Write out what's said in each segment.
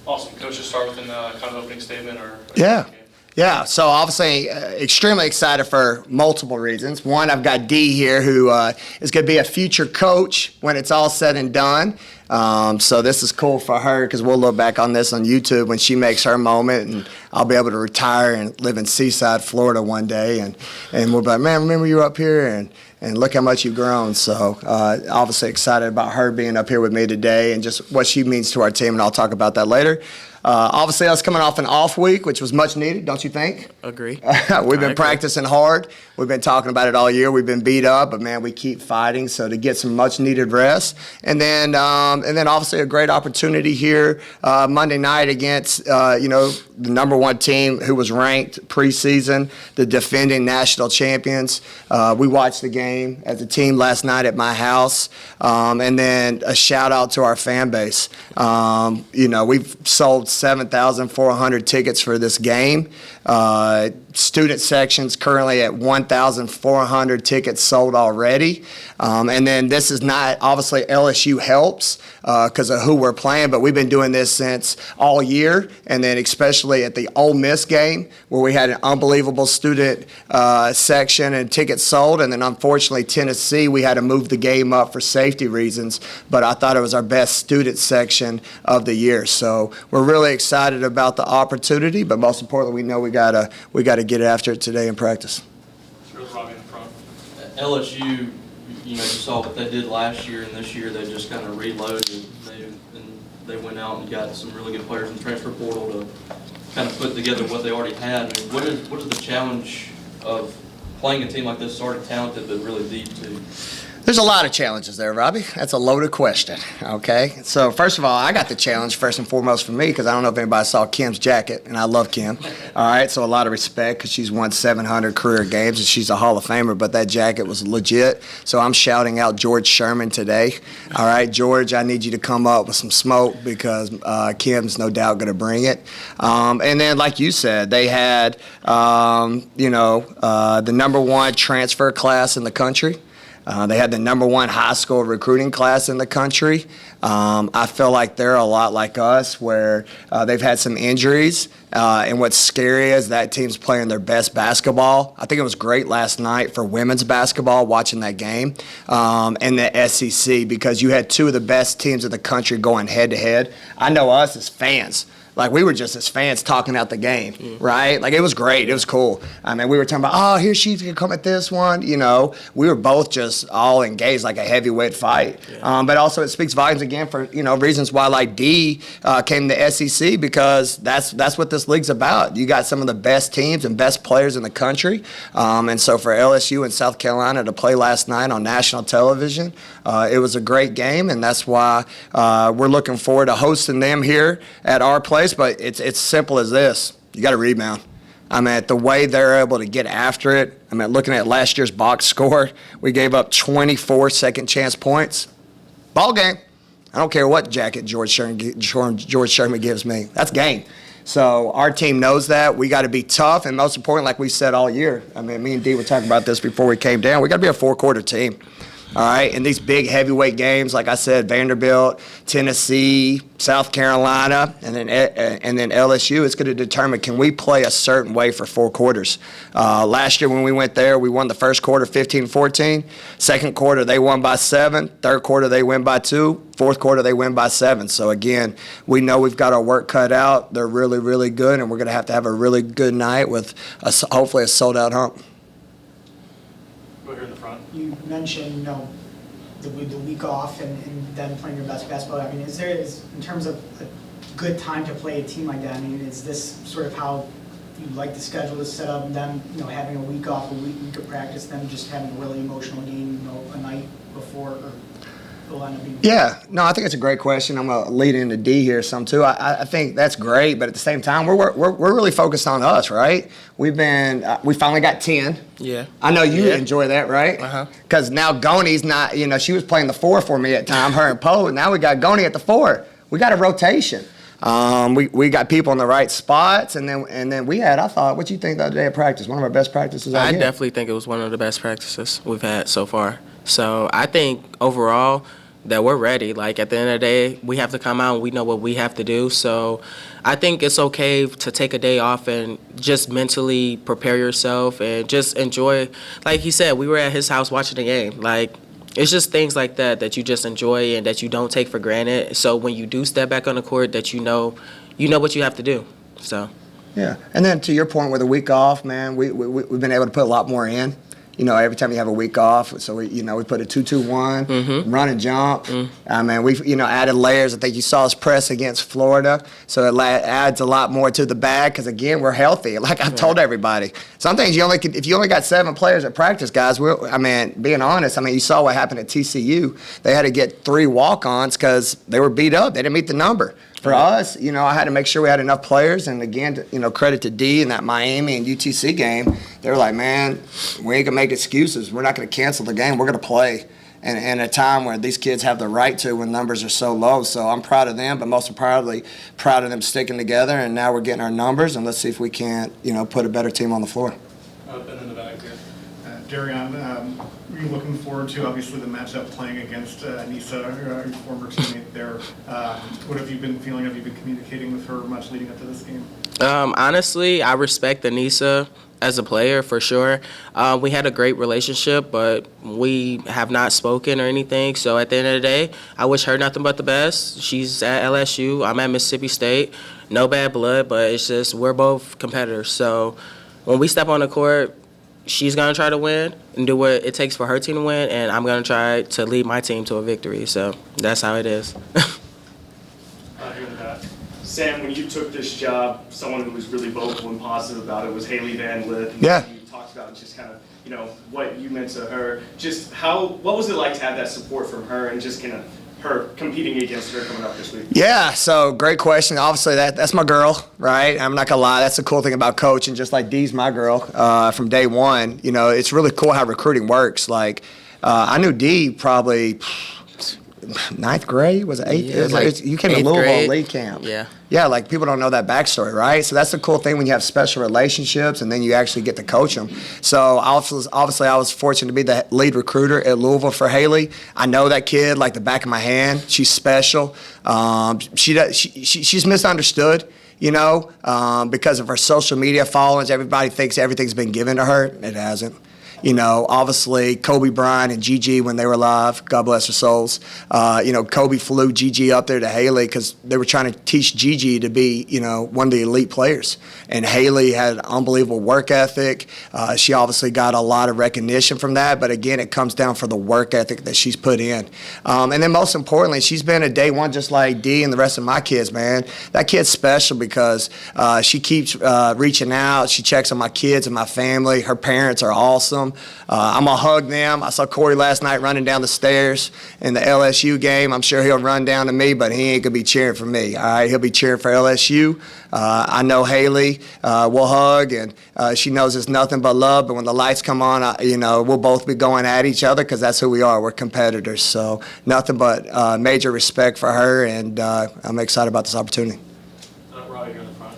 Awesome. Coach, just start with an kind of opening statement or. Yeah, so obviously extremely excited for multiple reasons. One, I've got Dee here who is going to be a future coach when it's all said and done. So this is cool for her because we'll look back on this on YouTube when she makes her moment, and I'll be able to retire and live in Seaside, Florida one day, and we'll be like, man, remember you were up here, and look how much you've grown. So obviously excited about her being up here with me today and just what she means to our team, and I'll talk about that later. Obviously, us coming off an off week, which was much needed, don't you think? Agree. We've been practicing hard. We've been talking about it all year. We've been beat up, but man, we keep fighting. So to get some much needed rest, and then obviously a great opportunity here Monday night against the number one team who was ranked preseason, the defending national champions. We watched the game as a team last night at my house, and then a shout out to our fan base. We've sold 7,400 tickets for this game. Student sections currently at 1,400 tickets sold already. And then this is not, obviously LSU helps because of who we're playing, but we've been doing this since all year, and then especially at the Ole Miss game where we had an unbelievable student section and tickets sold, and then unfortunately Tennessee, we had to move the game up for safety reasons, but I thought it was our best student section of the year. So we're really excited about the opportunity, but most importantly, we know we gotta get after it today in practice. LSU, you saw what they did last year, and this year they just kind of reloaded. They went out and got some really good players in the transfer portal to kind of put together what they already had. I mean, what is the challenge of playing a team like this, already talented but really deep too? There's a lot of challenges there, Robbie. That's a loaded question, okay? So first of all, I got the challenge first and foremost for me because I don't know if anybody saw Kim's jacket, and I love Kim. All right, so a lot of respect because she's won 700 career games and she's a Hall of Famer, but that jacket was legit. So I'm shouting out George Sherman today. All right, George, I need you to come up with some smoke because Kim's no doubt going to bring it. And then, like you said, they had, the number one transfer class in the country. They had the number one high school recruiting class in the country. I feel like they're a lot like us where they've had some injuries. And what's scary is that team's playing their best basketball. I think it was great last night for women's basketball watching that game in the SEC because you had two of the best teams in the country going head-to-head. I know us as fans. Like, we were just as fans talking out the game, right? Like, it was great. It was cool. I mean, we were talking about, here she's going to come at this one. We were both just all engaged like a heavyweight fight. Yeah. But also it speaks volumes again for, reasons why, like, D came to SEC because that's what this league's about. You got some of the best teams and best players in the country. And so for LSU and South Carolina to play last night on national television, it was a great game, and that's why we're looking forward to hosting them here at our place. But it's simple as this. You got to rebound. I mean, the way they're able to get after it, I mean, looking at last year's box score, we gave up 24 second chance points. Ball game. I don't care what jacket George Sherman gives me. That's game. So our team knows that. We got to be tough, and most important, like we said all year, I mean, me and Dee were talking about this before we came down, we got to be a four-quarter team. All right, in these big heavyweight games, like I said, Vanderbilt, Tennessee, South Carolina, and then LSU, it's going to determine can we play a certain way for 4 quarters. Last year when we went there, we won the first quarter 15-14. Second quarter, they won by 7. Third quarter, they win by 2. Fourth quarter, they win by 7. So, again, we know we've got our work cut out. They're really, really good, and we're going to have a really good night with hopefully a sold-out hump. Here in the front. You mentioned, the week off and them playing your best basketball. I mean, in terms of a good time to play a team like that, I mean, is this sort of how you like the schedule is set up, and them, having a week off, a week of practice, them just having a really emotional game, a night before, or will end up being? Yeah, no, I think it's a great question. I'm going to lead into D here some too. I think that's great, but at the same time, we're really focused on us, right? We finally got 10. Yeah. I know you enjoy that, right? Uh-huh. Because now Goni's not, she was playing the 4 for me at time, her and Poe. Now we got Goni at the 4. We got a rotation. We got people in the right spots, and then we had, I thought, what you think the other day at practice? One of our best practices I definitely think it was one of the best practices we've had so far. So I think overall, that we're ready. Like, at the end of the day, we have to come out and we know what we have to do. So I think it's okay to take a day off and just mentally prepare yourself and just enjoy. Like he said, we were at his house watching the game. Like, it's just things like that that you just enjoy and that you don't take for granted. So when you do step back on the court, that you know what you have to do. So. Yeah, and then to your point with a week off, man, we've been able to put a lot more in. Every time you have a week off, so we put a 2-2-1, run and jump. I mean, we've added layers. I think you saw us press against Florida, so it adds a lot more to the bag because again, we're healthy. Like I've told everybody, some things if you only got 7 players at practice, guys. Being honest, you saw what happened at TCU. They had to get 3 walk-ons because they were beat up. They didn't meet the number. For us, I had to make sure we had enough players, and again, credit to D in that Miami and UTC game. They were like, man, we ain't gonna make excuses. We're not gonna cancel the game. We're gonna play. And a time where these kids have the right to when numbers are so low. So I'm proud of them, but most importantly, proud of them sticking together. And now we're getting our numbers, and let's see if we can't, put a better team on the floor. Up and in the back here. Darrione, are you looking forward to, obviously, the matchup playing against Nisa, your former teammate there? What have you been feeling? Have you been communicating with her much leading up to this game? Honestly, I respect Anissa as a player for sure. We had a great relationship, but we have not spoken or anything. So at the end of the day, I wish her nothing but the best. She's at LSU. I'm at Mississippi State. No bad blood, but it's just we're both competitors. So when we step on the court, she's going to try to win and do what it takes for her team to win, and I'm going to try to lead my team to a victory. So that's how it is. Here in the back. Sam, when you took this job, someone who was really vocal and positive about it was Haley Van Lith. Yeah. You talked about just kind of, what you meant to her. Just what was it like to have that support from her and just kind of her competing against her coming up this week? Yeah, so great question. Obviously, that's my girl, right? I'm not going to lie. That's the cool thing about coaching, just like Dee's my girl from day one. It's really cool how recruiting works. Like, I knew Dee probably 9th grade, was it 8th? Yeah, you came to 8th Louisville grade. League camp. Yeah. Yeah, like people don't know that backstory, right? So that's the cool thing when you have special relationships and then you actually get to coach them. So obviously I was fortunate to be the lead recruiter at Louisville for Haley. I know that kid like the back of my hand. She's special. She's misunderstood, because of her social media followings. Everybody thinks everything's been given to her. It hasn't. Obviously Kobe Bryant and Gigi when they were alive, God bless their souls. Kobe flew Gigi up there to Haley because they were trying to teach Gigi to be, one of the elite players. And Haley had an unbelievable work ethic. She obviously got a lot of recognition from that, but again, it comes down for the work ethic that she's put in. And then most importantly, she's been a day one just like Dee and the rest of my kids, man. That kid's special because she keeps reaching out. She checks on my kids and my family. Her parents are awesome. I'm going to hug them. I saw Corey last night running down the stairs in the LSU game. I'm sure he'll run down to me, but he ain't going to be cheering for me. All right, he'll be cheering for LSU. I know Haley will hug, and she knows it's nothing but love. But when the lights come on, we'll both be going at each other because that's who we are. We're competitors. So nothing but major respect for her, and I'm excited about this opportunity. Robbie here in the front.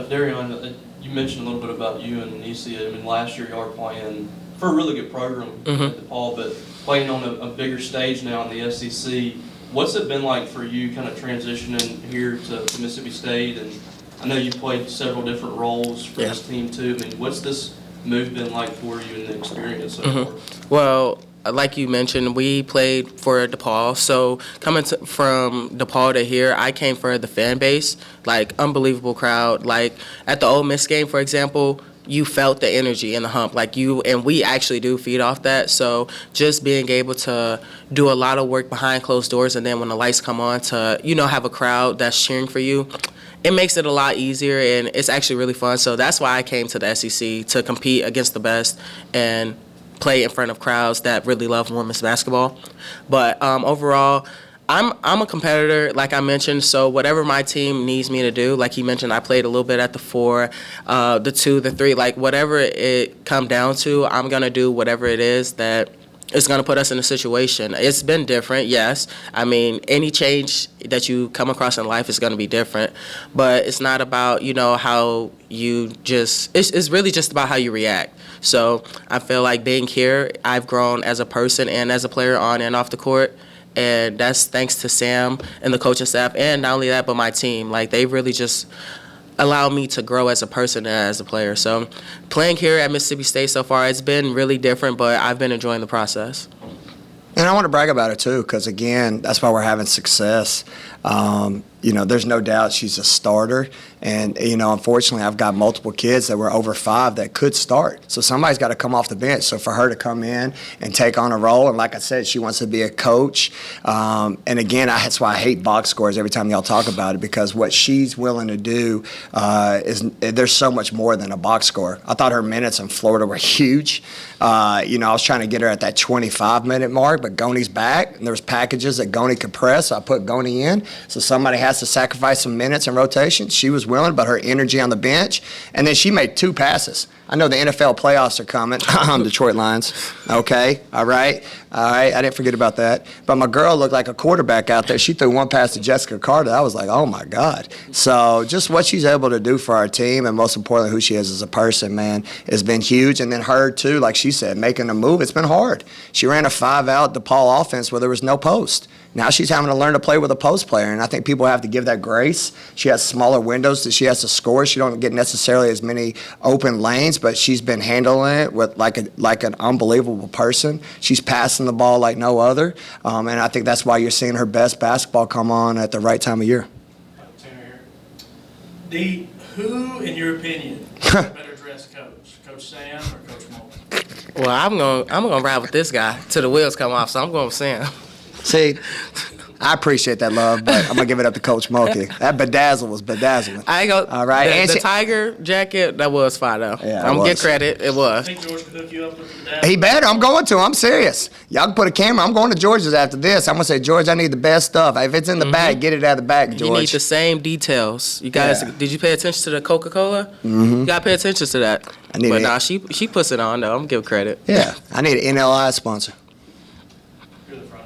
Darrione, you mentioned a little bit about you and Nisia. Last year you were playing for a really good program at DePaul, but playing on a bigger stage now in the SEC. What's it been like for you kind of transitioning here to Mississippi State? And I know you played several different roles for this team too. What's this move been like for you and the experience so far? Well, like you mentioned, we played for DePaul. So coming from DePaul to here, I came for the fan base, like unbelievable crowd. Like at the Ole Miss game, for example, you felt the energy and the hump, and we actually do feed off that. So just being able to do a lot of work behind closed doors, and then when the lights come on to, have a crowd that's cheering for you, it makes it a lot easier, and it's actually really fun. So that's why I came to the SEC, to compete against the best and play in front of crowds that really love women's basketball. But overall, I'm a competitor, like I mentioned, so whatever my team needs me to do, like he mentioned, I played a little bit at the 4, the 2, the 3, like whatever it come down to, I'm going to do whatever it is that is going to put us in a situation. It's been different, yes. Any change that you come across in life is going to be different, but it's not about, how you just, it's really just about how you react. So I feel like being here, I've grown as a person and as a player on and off the court. And that's thanks to Sam and the coaching staff, and not only that, but my team. Like, they really just allowed me to grow as a person and as a player. So playing here at Mississippi State so far, it's been really different, but I've been enjoying the process. And I want to brag about her, too, because, again, that's why we're having success. There's no doubt she's a starter. And, unfortunately, I've got multiple kids that were over 5 that could start. So somebody's got to come off the bench. So for her to come in and take on a role, and like I said, she wants to be a coach. And, again, that's why I hate box scores every time y'all talk about it, because what she's willing to do there's so much more than a box score. I thought her minutes in Florida were huge. I was trying to get her at that 25-minute mark, but Goni's back, and there was packages that Goni could press, so I put Goni in. So somebody has to sacrifice some minutes in rotation. She was willing, but her energy on the bench, and then she made 2 passes. I know the NFL playoffs are coming. Detroit Lions. Okay, all right. I didn't forget about that. But my girl looked like a quarterback out there. She threw 1 pass to Jessica Carter. I was like, oh, my God. So just what she's able to do for our team, and most importantly, who she is as a person, man, has been huge. And then her, too, like she said, making a move, it's been hard. She ran a 5-out DePaul offense where there was no post. Now she's having to learn to play with a post player, and I think people have to give that grace. She has smaller windows that she has to score. She don't get necessarily as many open lanes, but she's been handling it with like an unbelievable person. She's passing the ball like no other, and I think that's why you're seeing her best basketball come on at the right time of year. D, who, in your opinion, is a better dressed coach? Coach Sam or Coach Mullen? Well, I'm gonna ride with this guy till the wheels come off, so I'm going with Sam. See, I appreciate that love, but I'm going to give it up to Coach Mulkey. That bedazzle was bedazzling. I ain't go. All right. The Tiger jacket, that was fire, though. Yeah, I'm going to get credit. It I was. think George could hook you up with the dad. He better. I'm going to. I'm serious. Y'all can put a camera. I'm going to George's after this. I'm going to say, George, I need the best stuff. If it's in the bag, get it out of the bag, George. You need the same details. You guys, Yeah. did you pay attention to the Coca-Cola? Mm-hmm. You got to pay attention to that. I need But it. nah, she puts it on, though. I'm going to give credit. Yeah. I need an NLI sponsor. You're the front.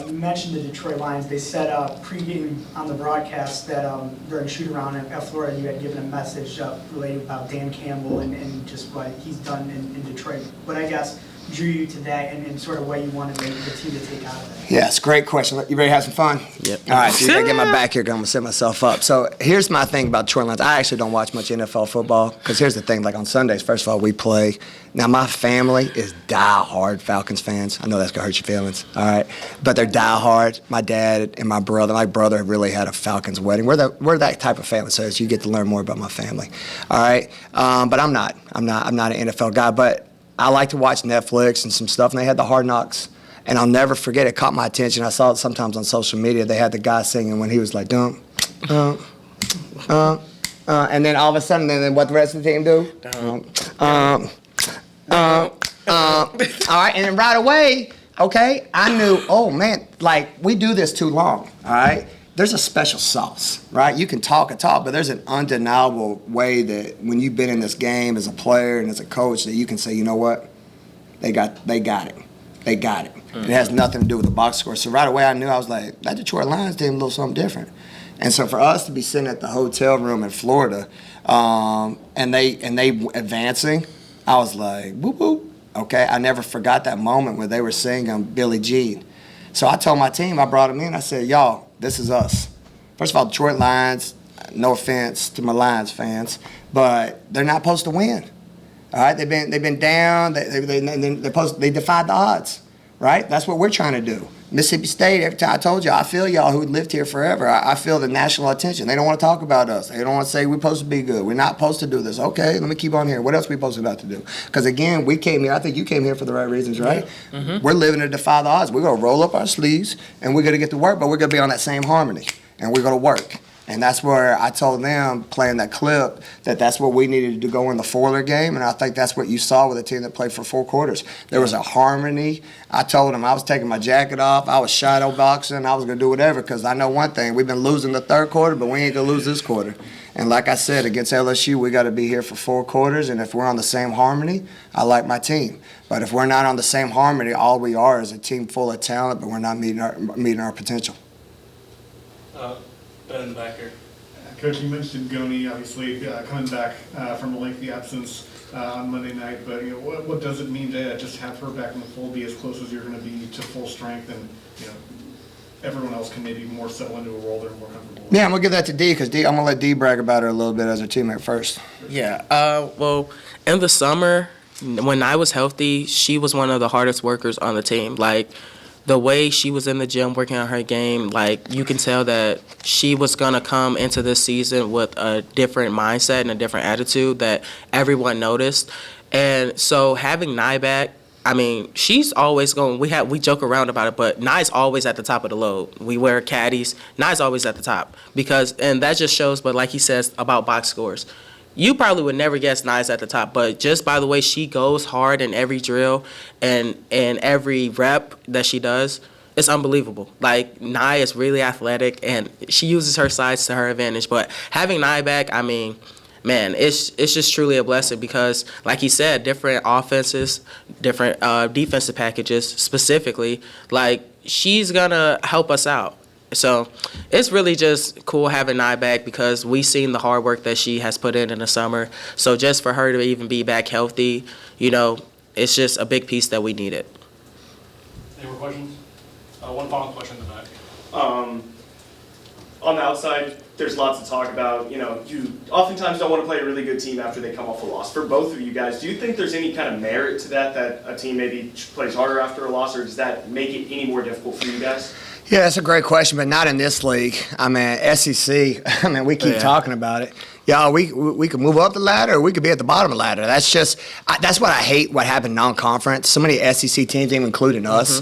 You mentioned the Detroit Lions. They said pre-game on the broadcast that during shoot-around at Florida, you had given a message related about Dan Campbell and just what he's done in Detroit. What I guess drew you to that and sort of what you wanted the team to take out of it. Yes, great question. You ready to have some fun? Yep. All right, so you gotta get my back here because I'm gonna set myself up. So here's my thing about Detroit Lions. I actually don't watch much NFL football because here's the thing, like on Sundays, first of all, we play. Now my family is die-hard Falcons fans. I know that's gonna hurt your feelings, all right? But they're die-hard. My dad and my brother really had a Falcons wedding. We're that type of family, so you get to learn more about my family, all right? But I'm not an NFL guy, but I like to watch Netflix and some stuff, and they had the Hard Knocks. And I'll never forget, it caught my attention. I saw it sometimes on social media. They had the guy singing when he was like, and then all of a sudden, then what the rest of the team do? All right, and then right away, okay, I knew, oh man, like we do this too long, all right? There's a special sauce, right? You can talk, but there's an undeniable way that when you've been in this game as a player and as a coach that you can say, you know what, they got it. They got it. It has nothing to do with the box score. So right away I knew, I was like, that Detroit Lions team a little something different. And so for us to be sitting at the hotel room in Florida and they advancing, I was like, whoop, whoop. Okay, I never forgot that moment when they were singing Billie Jean. So I told my team, I brought them in, I said, y'all, this is us. First of all, Detroit Lions, no offense to my Lions fans, but they're not supposed to win. All right, they've been down. They defied the odds. Right, that's what we're trying to do. Mississippi State. Every time I told you, I feel y'all who lived here forever. I feel the national attention. They don't want to talk about us. They don't want to say we're supposed to be good. We're not supposed to do this. Okay, let me keep on here. What else are we supposed to not to do? Because again, we came here. I think you came here for the right reasons, right? Yeah. Mm-hmm. We're living to defy the odds. We're gonna roll up our sleeves and we're gonna get to work, but we're gonna be on that same harmony and we're gonna work. And that's where I told them, playing that clip, that's what we needed to go in the Foiler game. And I think that's what you saw with a team that played for 4 quarters. There was a harmony. I told them I was taking my jacket off. I was shadow boxing. I was going to do whatever because I know one thing. We've been losing the 3rd quarter, but we ain't going to lose this quarter. And like I said, against LSU, we got to be here for 4 quarters. And if we're on the same harmony, I like my team. But if we're not on the same harmony, all we are is a team full of talent, but we're not meeting our potential. Ben in the back here. Coach, you mentioned Goni, obviously coming back from a lengthy absence on Monday night, but what does it mean to just have her back in the fold, be as close as you're going to be to full strength, and everyone else can maybe more settle into a role they're more comfortable with? Yeah, I'm gonna give that to D because I'm gonna let D brag about her a little bit as her teammate first. Yeah. Well, in the summer, when I was healthy, she was one of the hardest workers on the team. Like, the way she was in the gym working on her game, like, you can tell that she was going to come into this season with a different mindset and a different attitude that everyone noticed. And so having Nye back, I mean, she's always going, we joke around about it, but Nye's always at the top of the load. We wear caddies. Nye's always at the top because, and that just shows, but like he says about box scores, you probably would never guess Nye's at the top, but just by the way she goes hard in every drill and every rep that she does, it's unbelievable. Like, Nye is really athletic, and she uses her size to her advantage. But having Nye back, I mean, man, it's just truly a blessing because, like he said, different offenses, different defensive packages specifically, like, she's going to help us out. So it's really just cool having Nye back because we've seen the hard work that she has put in the summer. So just for her to even be back healthy, you know, it's just a big piece that we needed. Any more questions? One final question in the back. On the outside, there's lots to talk about. You know, you oftentimes don't want to play a really good team after they come off a loss. For both of you guys, do you think there's any kind of merit to that a team maybe plays harder after a loss, or does that make it any more difficult for you guys? Yeah, that's a great question, but not in this league. I mean, SEC, I mean, we keep talking about it. Yeah, we could move up the ladder or we could be at the bottom of the ladder. That's just, that's what I hate what happened non-conference. So many SEC teams, even including us,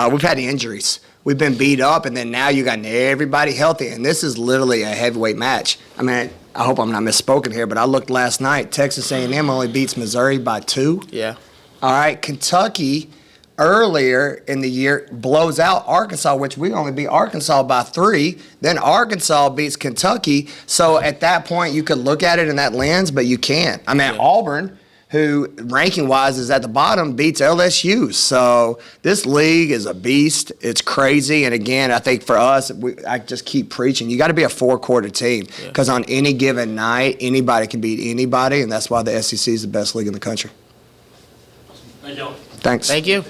we've had injuries. We've been beat up, and then now you got everybody healthy, and this is literally a heavyweight match. I mean, I hope I'm not misspoken here, but I looked last night. Texas A&M only beats Missouri by 2. Yeah. All right, Kentucky earlier in the year blows out Arkansas, which we only beat Arkansas by 3. Then Arkansas beats Kentucky. So at that point, you could look at it in that lens, but you can't. I mean, Auburn, who ranking-wise is at the bottom, beats LSU. So this league is a beast. It's crazy. And again, I think for us, I just keep preaching, you got to be a 4-quarter team because on any given night, anybody can beat anybody, and that's why the SEC is the best league in the country. Thank you. Thanks. Thank you.